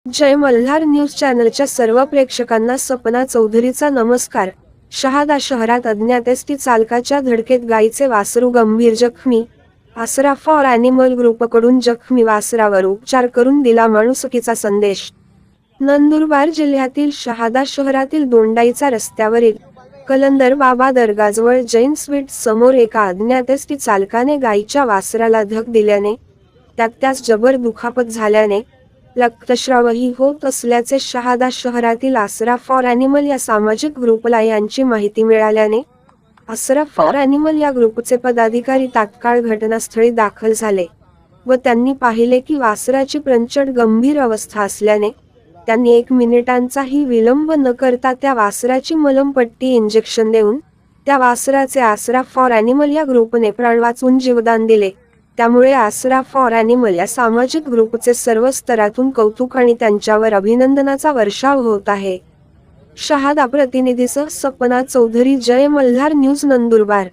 जय Malhar news चॅनलच्या सर्व प्रेक्षकांना सपना चौधरीचा नमस्कार। शहादा शहरात अज्ञात एसटी चालकाच्या धडकेत गाईचे वासरू गंभीर जखमी। आसरा फॉर ॲनिमल ग्रुपकडून जखमी वासरावर उपचार करून दिला माणुसकीचा संदेश। नंदुरबार जिल्ह्यातील शहादा शहरातील दोंडाईचा रस्त्यावरील कलंदर बाबा दर्गाजवळ जैन स्वीट समोर एका अज्ञात एसटी चालकाने गाईच्या वासराला धक दिल्याने त्यास जबर दुखापत झाल्याने रक्तस्रावही होत असल्याचे शहादा शहरातील आसरा फॉर ॲनिमल या सामाजिक ग्रुपला यांची माहिती मिळाल्याने आसरा फॉर ॲनिमल या ग्रुपचे पदाधिकारी तात्काळ घटनास्थळी दाखल झाले व त्यांनी पाहिले की वासराची प्रचंड गंभीर अवस्था असल्याने त्यांनी 1 मिनिटांचाही विलंब न करता त्या वासराची मलमपट्टी इंजेक्शन देऊन त्या वासराचे आसरा फॉर ॲनिमल या ग्रुपने प्राण वाचवून जीवदान दिले। त्यामुळे आसरा फॉर ॲनिमल या सामाजिक ग्रुपचे सर्व स्तरातून कौतुक आणि त्यांच्यावर अभिनंदनाचा वर्षाव होत आहे। शहादा प्रतिनिधीसह सपना चौधरी, जय मल्हार न्यूज, नंदुरबार।